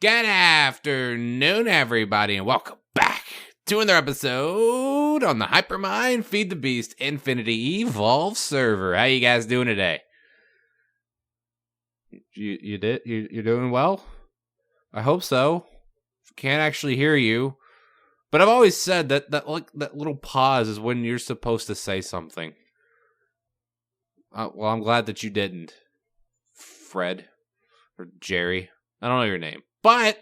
Good afternoon, everybody, and welcome back to another episode on the Hypermine Feed the Beast Infinity Evolve server. How you guys doing today? You're doing well? I hope so. Can't actually hear you, but I've always said that little pause is when you're supposed to say something. Well, I'm glad that you didn't, Fred or Jerry. I don't know your name. But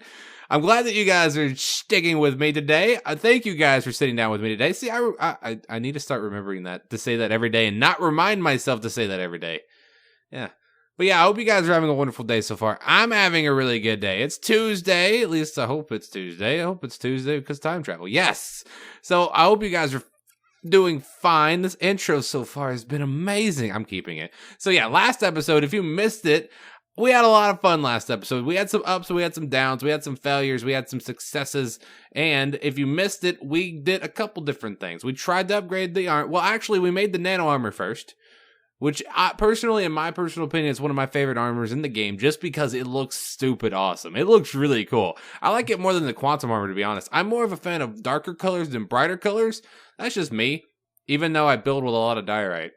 I'm glad that you guys are sticking with me today. I thank you guys for sitting down with me today. See, I need to start remembering that, to say that every day and not remind myself to say that every day. Yeah. But yeah, I hope you guys are having a wonderful day so far. I'm having a really good day. It's Tuesday. At least I hope it's Tuesday. I hope it's Tuesday because time travel. Yes. So I hope you guys are doing fine. This intro so far has been amazing. I'm keeping it. So yeah, last episode, if you missed it, we had a lot of fun last episode. We had some ups, we had some downs, we had some failures, we had some successes, and if you missed it, we did a couple different things. We tried to upgrade the armor. Well, actually, we made the nano armor first, which personally, in my personal opinion, is one of my favorite armors in the game, just because it looks stupid awesome. It looks really cool. I like it more than the quantum armor, to be honest. I'm more of a fan of darker colors than brighter colors. That's just me, even though I build with a lot of diorite.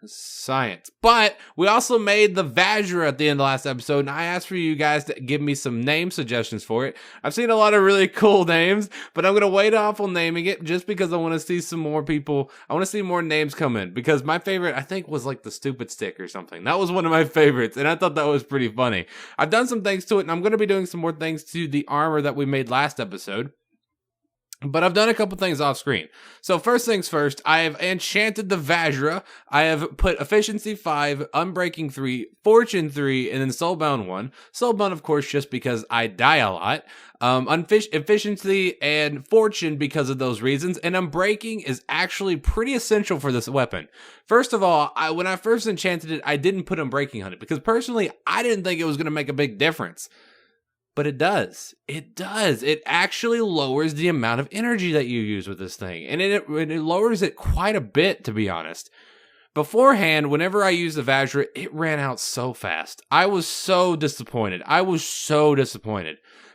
Science. But we also made the Vagra at the end of the last episode, and I asked for you guys to give me some name suggestions for it. I've seen a lot of really cool names, but I'm going to wait off on naming it just because I want to see some more people. I want to see more names come in, because my favorite, I think, was like the stupid stick or something. That was one of my favorites, and I thought that was pretty funny. I've done some things to it, and I'm going to be doing some more things to the armor that we made last episode. But I've done a couple things off screen. So first things first, I have enchanted the Vagra. I have put Efficiency 5, Unbreaking 3, Fortune 3, and then Soulbound 1. Soulbound, of course, just because I die a lot. Efficiency and Fortune because of those reasons. And Unbreaking is actually pretty essential for this weapon. First of all, when I first enchanted it, I didn't put Unbreaking on it, because personally, I didn't think it was going to make a big difference. But it does. It does. It actually lowers the amount of energy that you use with this thing. And it lowers it quite a bit, to be honest. Beforehand, whenever I used the Vagra, it ran out so fast. I was so disappointed.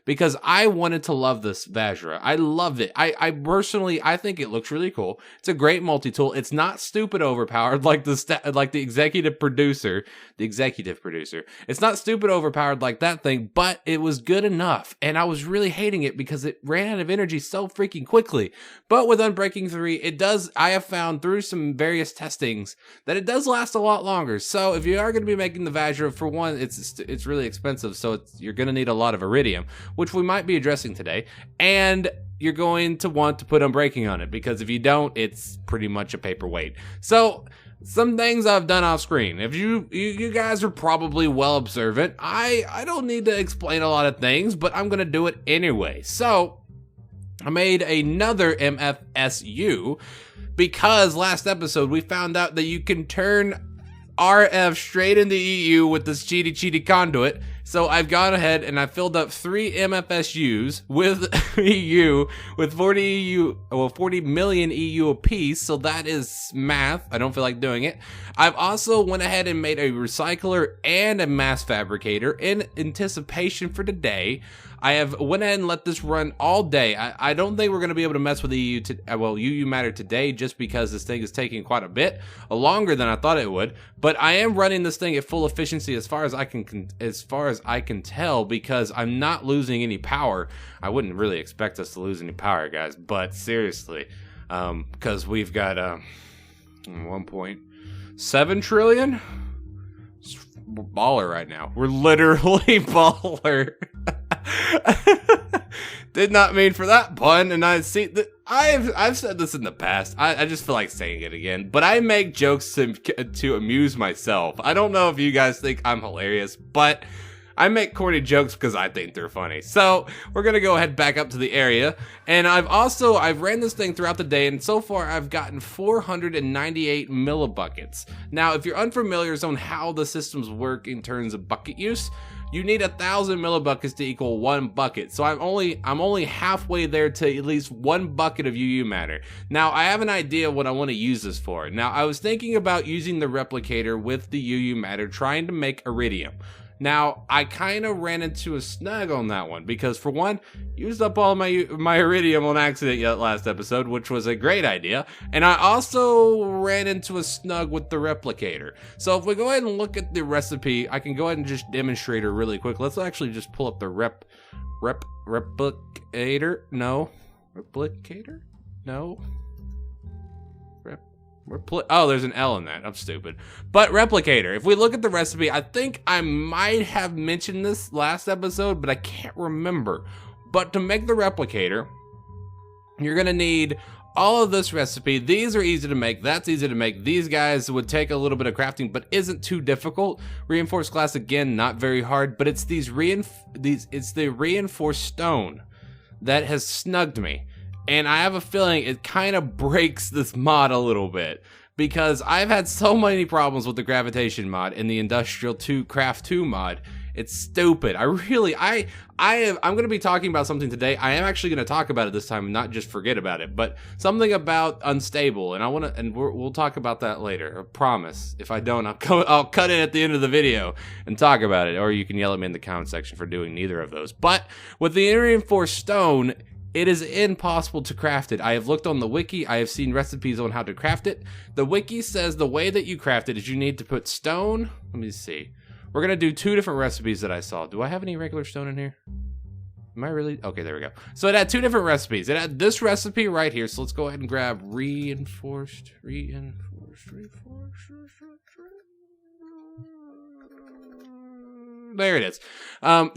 Because I wanted to love this Vagra. I loved it. I personally, I think it looks really cool. It's a great multi-tool. It's not stupid overpowered like the executive producer. It's not stupid overpowered like that thing, but it was good enough. And I was really hating it because it ran out of energy so freaking quickly. But with Unbreaking 3, I have found through some various testings that it does last a lot longer. So if you are going to be making the Vagra, for one, it's really expensive. So you're going to need a lot of Iridium, which we might be addressing today, and you're going to want to put Unbreaking on it, because if you don't, it's pretty much a paperweight. So, some things I've done off screen. If you guys are probably well observant, I don't need to explain a lot of things, but I'm going to do it anyway. So, I made another MFSU, because last episode we found out that you can turn RF straight into EU with this cheaty conduit. So I've gone ahead and I filled up 3 MFSUs with EU, with 40 million EU apiece. So that is math. I don't feel like doing it. I've also went ahead and made a recycler and a mass fabricator in anticipation for today. I have went ahead and let this run all day. I don't think we're going to be able to mess with UU matter today, just because this thing is taking quite a bit longer than I thought it would. But I am running this thing at full efficiency as far as I can tell, because I'm not losing any power. I wouldn't really expect us to lose any power, guys, but seriously, because we've got 1.7 trillion. We're baller right now. We're literally baller. Did not mean for that pun, and I see that I've said this in the past. I just feel like saying it again, but I make jokes to amuse myself. I don't know if you guys think I'm hilarious, but I make corny jokes because I think they're funny. So we're gonna go ahead back up to the area, and I've ran this thing throughout the day, and so far I've gotten 498 millibuckets. Now, if you're unfamiliar on how the systems work in terms of bucket use, you need 1,000 millibuckets to equal 1 bucket. So I'm only halfway there to at least 1 bucket of UU matter. Now, I have an idea what I want to use this for. Now, I was thinking about using the replicator with the UU matter, trying to make Iridium. Now, I kind of ran into a snag on that one because, for one, used up all my Iridium on accident last episode, which was a great idea. And I also ran into a snag with the replicator. So if we go ahead and look at the recipe, I can go ahead and just demonstrate her really quick. Let's actually just pull up the replicator. No. Replicator? No. Oh, there's an L in that. I'm stupid. But replicator. If we look at the recipe, I think I might have mentioned this last episode, but I can't remember. But to make the replicator, you're going to need all of this recipe. These are easy to make. That's easy to make. These guys would take a little bit of crafting, but isn't too difficult. Reinforced glass, again, not very hard, but it's it's the reinforced stone that has snugged me. And I have a feeling it kind of breaks this mod a little bit because I've had so many problems with the gravitation mod and the industrial 2 craft 2 mod. It's stupid. I'm going to be talking about something today. I am actually going to talk about it this time and not just forget about it, but something about unstable. And we'll talk about that later. I promise. If I don't, I'll cut it at the end of the video and talk about it. Or you can yell at me in the comment section for doing neither of those. But with the reinforced stone, it is impossible to craft it. I have looked on the wiki. I have seen recipes on how to craft it. The wiki says the way that you craft it is you need to put stone. Let me see. We're going to do 2 different recipes that I saw. Do I have any regular stone in here? Am I really? Okay, there we go. So it had 2 different recipes. It had this recipe right here. So let's go ahead and grab reinforced. There it is.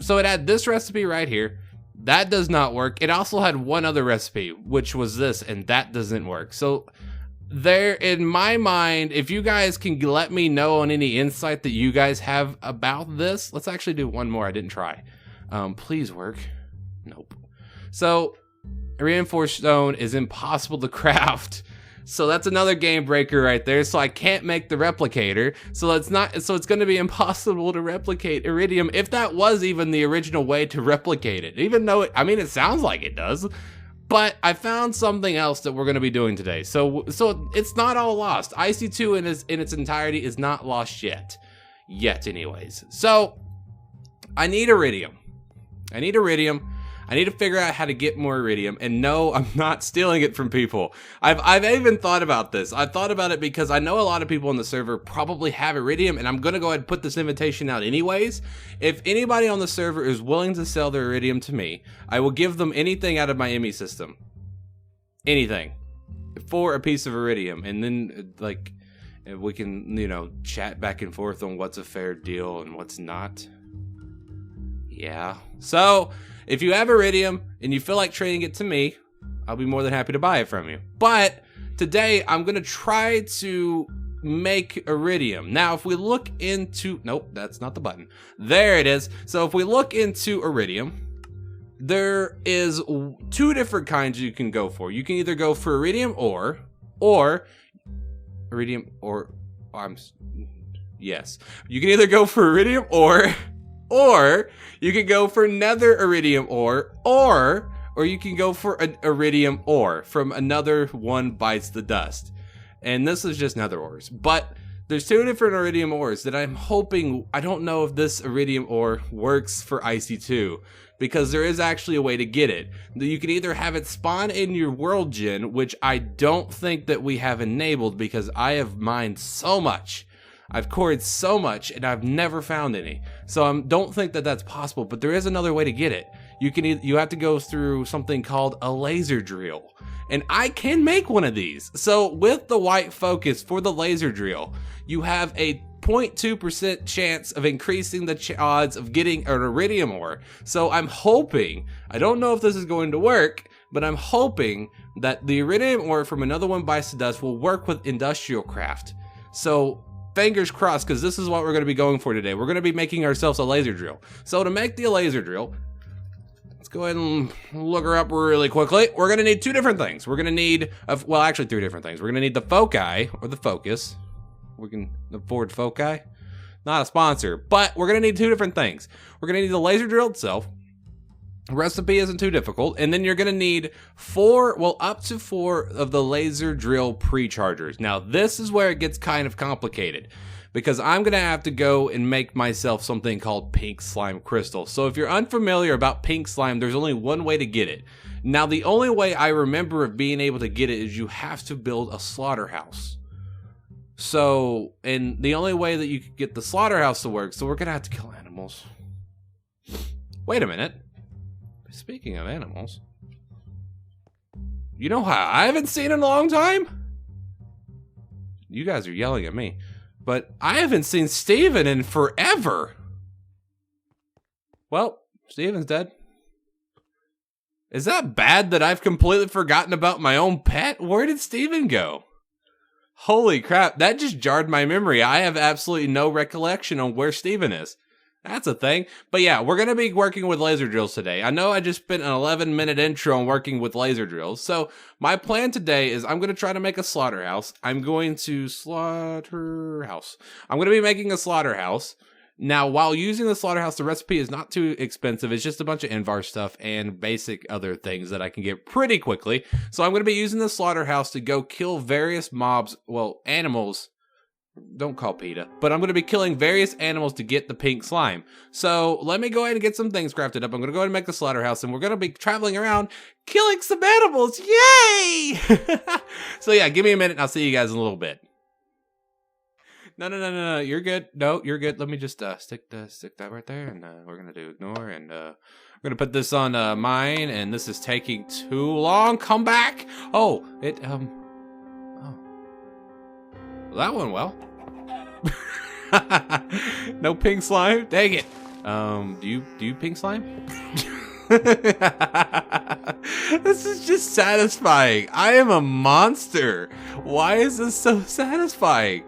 So it had this recipe right here. That does not work. It also had one other recipe, which was this, and that doesn't work. So there, in my mind, if you guys can let me know on any insight that you guys have about this, let's actually do one more. I didn't try. Please work. Nope. So reinforced stone is impossible to craft. So that's another game breaker right there. So I can't make the replicator. So it's going to be impossible to replicate Iridium if that was even the original way to replicate it. Even though it sounds like it does. But I found something else that we're going to be doing today. So it's not all lost. IC2 in its entirety is not lost yet. Anyways. So I need Iridium. I need to figure out how to get more Iridium, and no, I'm not stealing it from people. I've even thought about this. I thought about it because I know a lot of people on the server probably have Iridium, and I'm going to go ahead and put this invitation out anyways. If anybody on the server is willing to sell their Iridium to me, I will give them anything out of my ME system. Anything. For a piece of Iridium, and then, we can, chat back and forth on what's a fair deal and what's not. Yeah. So if you have Iridium and you feel like trading it to me, I'll be more than happy to buy it from you. But today I'm going to try to make Iridium. Now, if we look into... Nope, that's not the button. There it is. So if we look into Iridium, there is 2 different kinds you can go for. You can either go for Iridium or Iridium or... Yes. You can either go for Iridium or you can go for nether Iridium ore, or you can go for an Iridium ore from another one bites the dust. And this is just nether ores. But there's 2 different Iridium ores that I'm hoping... I don't know if this Iridium ore works for IC2, because there is actually a way to get it. You can either have it spawn in your world gen, which I don't think that we have enabled because I have mined so much. I've cored so much and I've never found any. So I don't think that that's possible, but there is another way to get it. You have to go through something called a laser drill. And I can make one of these. So with the white focus for the laser drill, you have a 0.2% chance of increasing the odds of getting an Iridium ore. So I'm hoping, I don't know if this is going to work, but I'm hoping that the Iridium ore from another one bites the dust will work with industrial craft. So fingers crossed, because this is what we're going to be going for today. We're going to be making ourselves a laser drill. So to make the laser drill, let's go ahead and look her up really quickly. We're going to need 2 different things. We're going to need, well, actually 3 different things. We're going to need the foci, or the focus. We can afford foci. Not a sponsor, but we're going to need 2 different things. We're going to need the laser drill itself. The recipe isn't too difficult. And then you're going to need up to 4 of the laser drill pre-chargers. Now, this is where it gets kind of complicated, because I'm going to have to go and make myself something called pink slime crystal. So if you're unfamiliar about pink slime, there's only one way to get it. Now, the only way I remember of being able to get it is you have to build a slaughterhouse. So, and the only way that you could get the slaughterhouse to work, so we're going to have to kill animals. Wait a minute. Speaking of animals, you know how I haven't seen in a long time? You guys are yelling at me, but I haven't seen Steven in forever. Well, Steven's dead. Is that bad that I've completely forgotten about my own pet? Where did Steven go? Holy crap, that just jarred my memory. I have absolutely no recollection on where Steven is. That's a thing. But yeah, we're going to be working with laser drills today. I know I just spent an 11-minute intro on working with laser drills. So my plan today is I'm going to try to make a slaughterhouse. I'm going to be making a slaughterhouse. Now, while using the slaughterhouse, the recipe is not too expensive. It's just a bunch of Invar stuff and basic other things that I can get pretty quickly. So I'm going to be using the slaughterhouse to go kill various mobs, well, animals. Don't call PETA. But I'm going to be killing various animals to get the pink slime. So let me go ahead and get some things crafted up. I'm going to go ahead and make the slaughterhouse, and we're going to be traveling around killing some animals. Yay! So yeah, give me a minute and I'll see you guys in a little bit. No, you're good. No, you're good. Let me just stick that right there, and we're gonna do ignore, and we're gonna put this on mine, and this is taking too long. Come back. Oh, well, that went well. No pink slime. Dang it. Do you pink slime? This is just satisfying. I am a monster. Why is this so satisfying?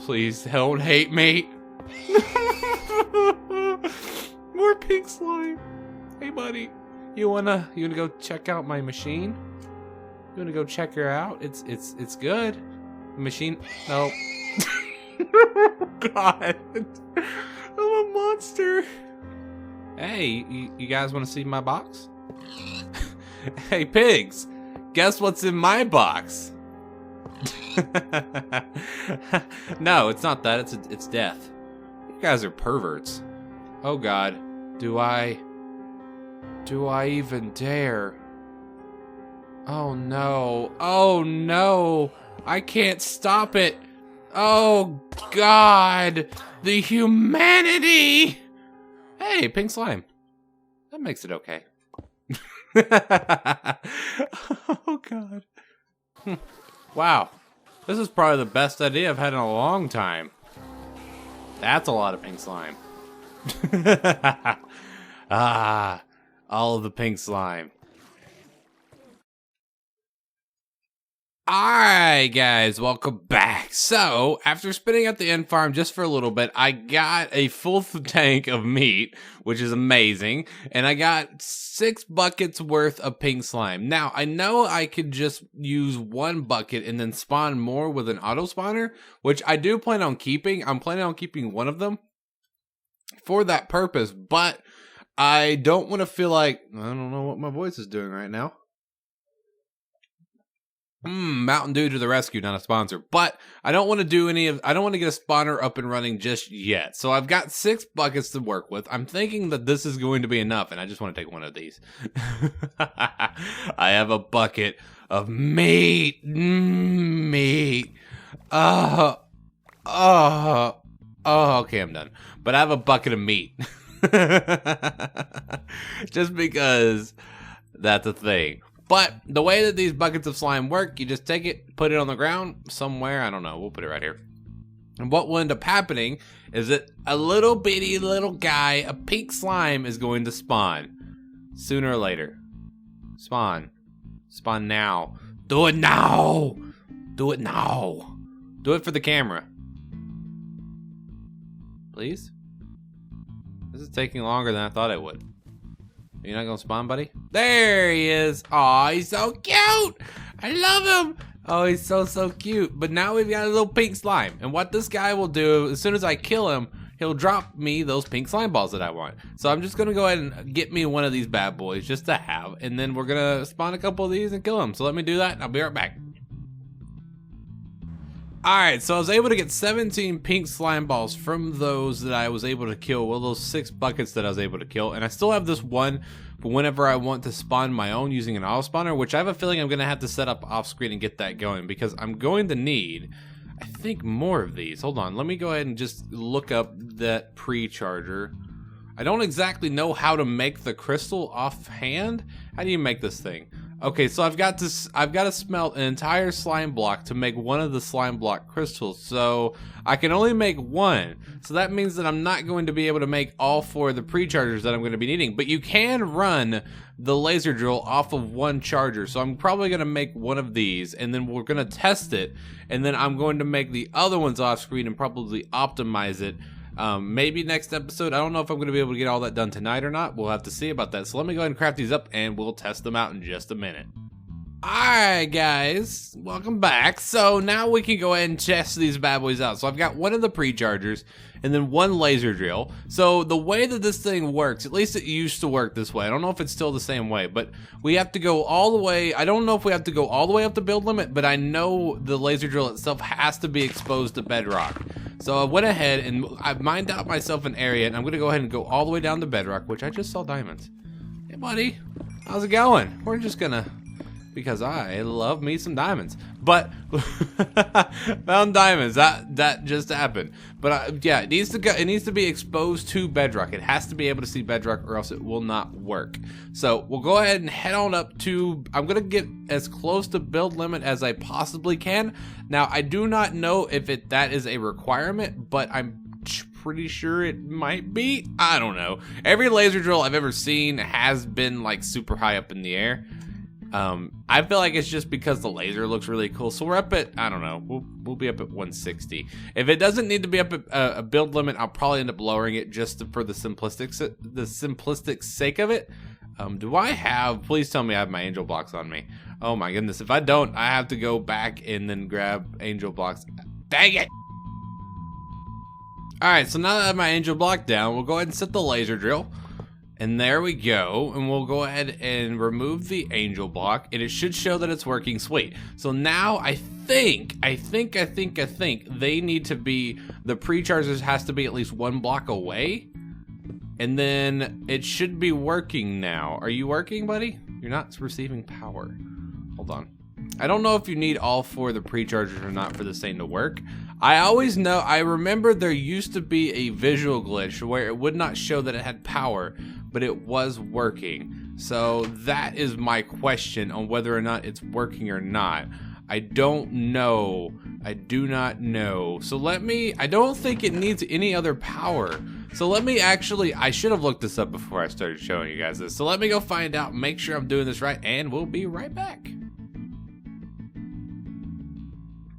Please don't hate me. More pink slime. Hey, buddy, you wanna go check out my machine? You wanna go check her out? It's good. Machine. No. Oh, God, I'm a monster. Hey, you guys want to see my box? Hey, pigs, guess what's in my box? No, it's not that. It's death. You guys are perverts. Oh God, do I even dare? Oh no, I can't stop it. Oh God, the humanity. Hey, pink slime. That makes it okay. Oh God. Wow. This is probably the best idea I've had in a long time. That's a lot of pink slime. All of the pink slime. Alright guys, welcome back. So, after spinning up the end farm just for a little bit, I got a full tank of meat, which is amazing, and I got 6 buckets worth of pink slime. Now, I know I could just use 1 bucket and then spawn more with an auto spawner, which I do plan on keeping. I'm planning on keeping 1 of them for that purpose, but I don't want to feel like, I don't know what my voice is doing right now. Mountain Dew to the rescue, not a sponsor. But I don't want to do I don't want to get a spawner up and running just yet. So I've got 6 buckets to work with. I'm thinking that this is going to be enough, and I just want to take 1 of these. I have a bucket of meat. Meat. Okay, I'm done. But I have a bucket of meat. Just because that's a thing. But the way that these buckets of slime work, you just take it, put it on the ground somewhere. I don't know. We'll put it right here. And what will end up happening is that a little bitty little guy, a pink slime, is going to spawn. Sooner or later. Spawn. Spawn now. Do it now. Do it now. Do it for the camera. Please? This is taking longer than I thought it would. You're not gonna spawn, buddy? There he is. Aw, he's so cute. I love him. Oh, he's so cute. But now we've got a little pink slime. And what this guy will do, as soon as I kill him, he'll drop me those pink slime balls that I want. So I'm just gonna go ahead and get me 1 of these bad boys just to have. And then we're gonna spawn a couple of these and kill them. So let me do that and I'll be right back. Alright, so I was able to get 17 pink slime balls from those that I was able to kill. Well, those 6 buckets that I was able to kill. And I still have this one for whenever I want to spawn my own using an auto spawner, which I have a feeling I'm going to have to set up off screen and get that going, because I'm going to need, I think, more of these. Hold on, let me go ahead and just look up that pre-charger. I don't exactly know how to make the crystal offhand. How do you make this thing? Okay, so I've got to smelt an entire slime block to make one of the slime block crystals. So I can only make one. So that means that I'm not going to be able to make all 4 of the pre-chargers that I'm going to be needing. But you can run the laser drill off of one charger. So I'm probably going to make one of these, and then we're going to test it. And then I'm going to make the other ones off screen and probably optimize it. Maybe next episode. I don't know if I'm going to be able to get all that done tonight or not. We'll have to see about that. So let me go ahead and craft these up and we'll test them out in just a minute. Alright guys, welcome back. So now we can go ahead and test these bad boys out. So I've got one of the pre-chargers and then one laser drill. So the way that this thing works, at least it used to work this way. I don't know if it's still the same way, but we have to go all the way. I don't know if we have to go all the way up the build limit, but I know the laser drill itself has to be exposed to bedrock. So I went ahead and I mined out myself an area, and I'm going to go ahead and go all the way down to bedrock, which I just saw diamonds. Hey buddy, how's it going? We're just gonna, because I love me some diamonds. But found diamonds. That just happened. But yeah, it needs to go. It needs to be exposed to bedrock. It has to be able to see bedrock, or else it will not work. So we'll go ahead and head on up to. I'm gonna get as close to build limit as I possibly can. Now I do not know if that is a requirement, but I'm pretty sure it might be. I don't know. Every laser drill I've ever seen has been like super high up in the air. I feel like it's just because the laser looks really cool. So we're up at, I don't know, we'll be up at 160. If it doesn't need to be up at a build limit, I'll probably end up lowering it just for the simplistic sake of it. Do I have, please tell me I have my angel blocks on me. Oh my goodness, if I don't, I have to go back and then grab angel blocks. Dang it! Alright, so now that I have my angel block down, we'll go ahead and set the laser drill. And there we go, and we'll go ahead and remove the angel block, and it should show that it's working. Sweet. So now I think they need to be, the pre-chargers has to be at least 1 block away, and then it should be working now. Are you working, buddy? You're not receiving power. Hold on. I don't know if you need all 4 of the pre-chargers or not for this thing to work. I remember there used to be a visual glitch where it would not show that it had power, but it was working. So that is my question on whether or not it's working or not. I don't know. I do not know. So I don't think it needs any other power. So let me actually, I should have looked this up before I started showing you guys this. So let me go find out, make sure I'm doing this right, and we'll be right back.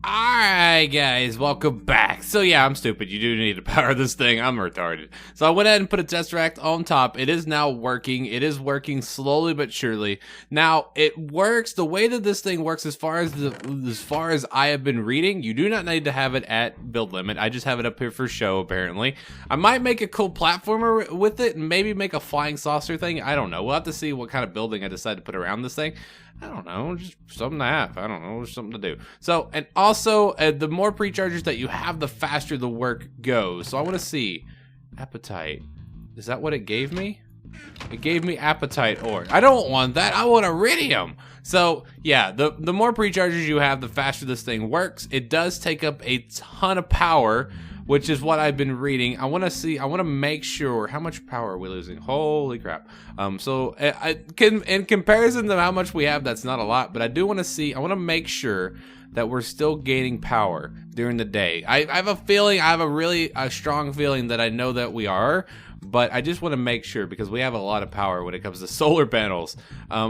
Alright guys, welcome back. So yeah, I'm stupid. You do need to power this thing. I'm retarded. So I went ahead and put a tesseract on top. It is now working. It is working slowly but surely. Now it works the way that this thing works as far as I have been reading. You do not need to have it at build limit. I just have it up here for show apparently. I might make a cool platformer with it and maybe make a flying saucer thing. I don't know. We'll have to see what kind of building I decide to put around this thing. I don't know, just something to have. I don't know, just something to do. So, and also, the more pre-chargers that you have, the faster the work goes. So I want to see, appetite. Is that what it gave me? It gave me appetite ore. I don't want that. I want iridium. So yeah, the more pre-chargers you have, the faster this thing works. It does take up a ton of power, which is what I've been reading. I want to make sure, how much power are we losing? Holy crap. So in comparison to how much we have, that's not a lot, but I do want to see, I want to make sure that we're still gaining power during the day. I have a feeling, I have a really strong feeling that I know that we are, but I just want to make sure because we have a lot of power when it comes to solar panels.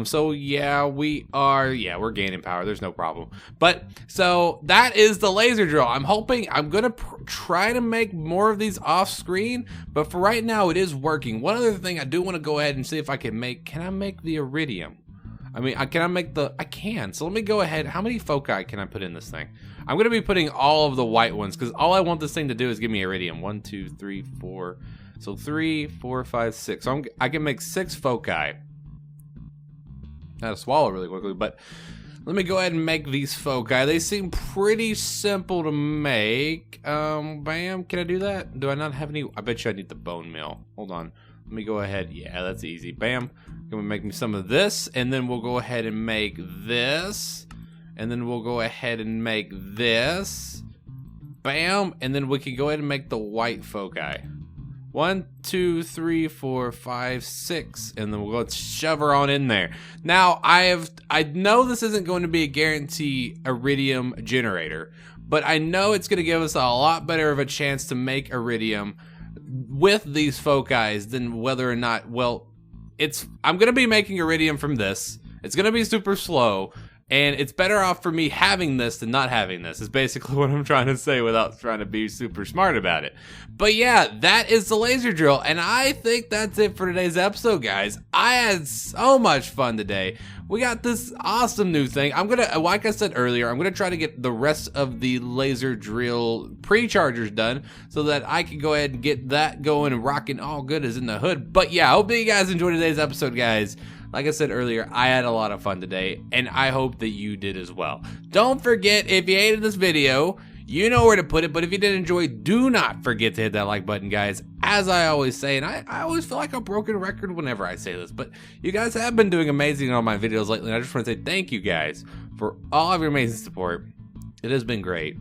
So yeah, we're gaining power. There's no problem. But so that is the laser drill. I'm hoping, I'm going to try to make more of these off screen, but for right now it is working. One other thing I do want to go ahead and see if I can I make the iridium? I mean, I can. So let me go ahead. How many foci can I put in this thing? I'm going to be putting all of the white ones because all I want this thing to do is give me iridium. 1, 2, 3, 4. So 3, 4, 5, 6. So I can make 6 foci. I had to swallow really quickly, but let me go ahead and make these foci. They seem pretty simple to make. Bam, can I do that? Do I not have any? I bet you I need the bone meal. Hold on. Let me go ahead. Yeah, that's easy. Bam. Can we make me some of this? And then we'll go ahead and make this. And then we'll go ahead and make this. Bam. And then we can go ahead and make the white foci. 1, 2, 3, 4, 5, 6, and then we'll go shove her on in there. Now, I know this isn't going to be a guarantee Iridium generator, but I know it's going to give us a lot better of a chance to make Iridium with these foci than whether or not, well, I'm going to be making Iridium from this. It's going to be super slow. And it's better off for me having this than not having this, is basically what I'm trying to say without trying to be super smart about it. But yeah, that is the laser drill. And I think that's it for today's episode, guys. I had so much fun today. We got this awesome new thing. I'm going to, like I said earlier, I'm going to try to get the rest of the laser drill pre-chargers done so that I can go ahead and get that going and rocking all good as in the hood. But yeah, I hope that you guys enjoyed today's episode, guys. Like I said earlier, I had a lot of fun today, and I hope that you did as well. Don't forget, if you hated this video, you know where to put it, but if you did enjoy, do not forget to hit that like button, guys. As I always say, and I always feel like a broken record whenever I say this, but you guys have been doing amazing on my videos lately, and I just want to say thank you guys for all of your amazing support. It has been great.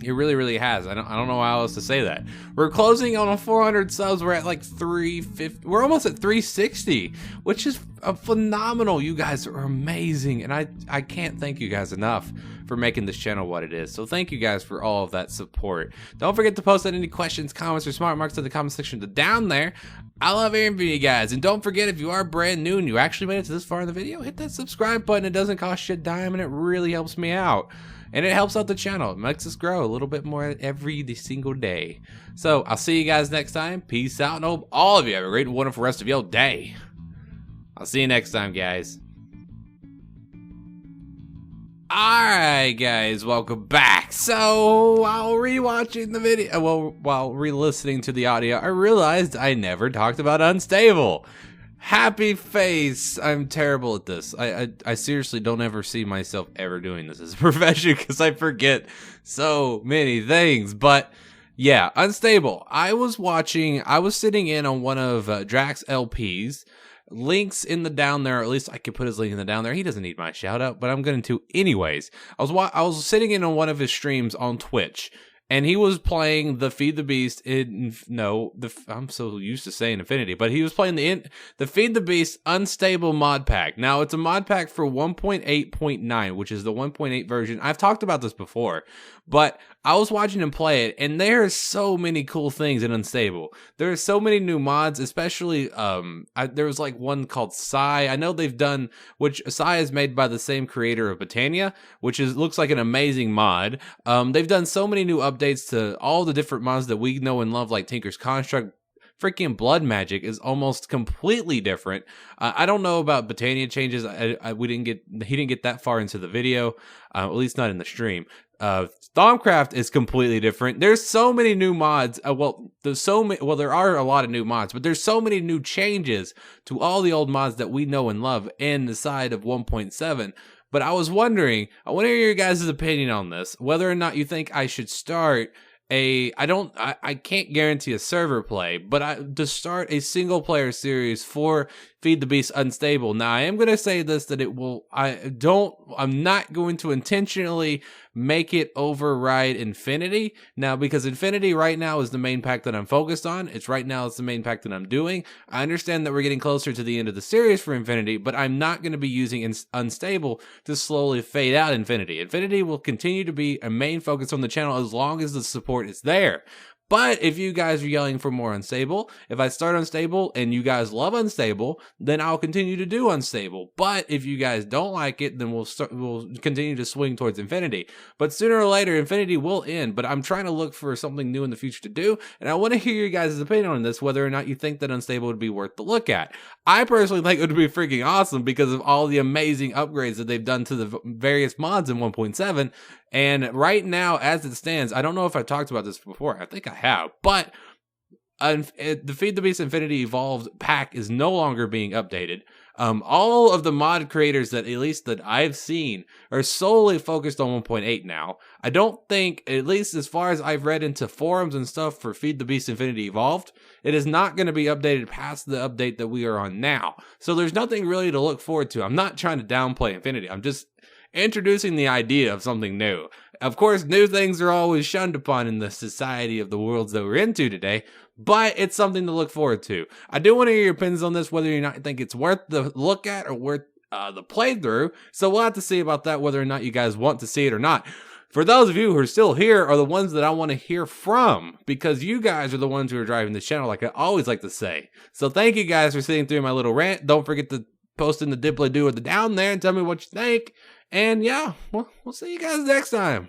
It really, really has. I don't know how else to say that. We're closing on 400 subs. We're at like 350. We're almost at 360, which is phenomenal. You guys are amazing, and I can't thank you guys enough for making this channel what it is. So thank you guys for all of that support. Don't forget to post any questions, comments, or smart marks in the comment section down there. I love hearing from you guys. And don't forget, if you are brand new and you actually made it to this far in the video, hit that subscribe button. It doesn't cost you a dime, and it really helps me out. And it helps out the channel. It makes us grow a little bit more every single day. So I'll see you guys next time. Peace out, and hope all of you have a great and wonderful rest of your day. I'll see you next time, guys. Alright, guys, welcome back. So while rewatching the video, while re-listening to the audio, I realized I never talked about Unstable. Happy face. I'm terrible at this. I seriously don't ever see myself ever doing this as a profession because I forget so many things. But yeah, Unstable. I was sitting in on one of Drax LP's. Links in the down there, or at least I could put his link in the down there. He doesn't need my shout out, but I'm going to anyways. I was sitting in on one of his streams on Twitch. And he was playing the Feed the Beast I'm so used to saying Infinity, but he was playing the Feed the Beast Unstable mod pack. Now, it's a mod pack for 1.8.9, which is the 1.8 version. I've talked about this before, but I was watching him play it, and there are so many cool things in Unstable. There are so many new mods, especially, there was like one called Psy. I know they've done, which Psy is made by the same creator of Botania, which looks like an amazing mod. They've done so many new updates to all the different mods that we know and love, like Tinker's Construct. Freaking Blood Magic is almost completely different. I don't know about Botania changes. He didn't get that far into the video, at least not in the stream. Thaumcraft is completely different. There's so many new mods. There are a lot of new mods, but there's so many new changes to all the old mods that we know and love in the side of 1.7. But I was wondering, I want to hear your guys' opinion on this, whether or not you think I should start I can't guarantee a server play, but to start a single player series for Feed the Beast Unstable. Now, I am going to say this, that I'm not going to intentionally make it override Infinity. Now, because Infinity right now is the main pack that I'm focused on. It's the main pack that I'm doing. I understand that we're getting closer to the end of the series for Infinity, but I'm not going to be using Unstable to slowly fade out Infinity. Infinity will continue to be a main focus on the channel as long as the support is there. But if you guys are yelling for more Unstable, if I start Unstable and you guys love Unstable, then I'll continue to do Unstable. But if you guys don't like it, then we'll continue to swing towards Infinity. But sooner or later, Infinity will end. But I'm trying to look for something new in the future to do, and I want to hear your guys' opinion on this, whether or not you think that Unstable would be worth the look at. I personally think it would be freaking awesome because of all the amazing upgrades that they've done to the various mods in 1.7. And right now, as it stands, I don't know if I've talked about this before. I think I have. But the Feed the Beast Infinity Evolved pack is no longer being updated. All of the mod creators that at least that I've seen are solely focused on 1.8 now. I don't think, at least as far as I've read into forums and stuff for Feed the Beast Infinity Evolved, it is not going to be updated past the update that we are on now. So there's nothing really to look forward to. I'm not trying to downplay Infinity. I'm just introducing the idea of something new. Of course, new things are always shunned upon in the society of the worlds that we're into today, but it's something to look forward to. I do want to hear your opinions on this, whether or not you think it's worth the look at or worth the playthrough. So we'll have to see about that, whether or not you guys want to see it or not. For those of you who are still here are the ones that I want to hear from, because you guys are the ones who are driving this channel, like I always like to say. So thank you guys for sitting through my little rant. Don't forget to post in the dibbly-doo or the down there and tell me what you think. And yeah, we'll see you guys next time.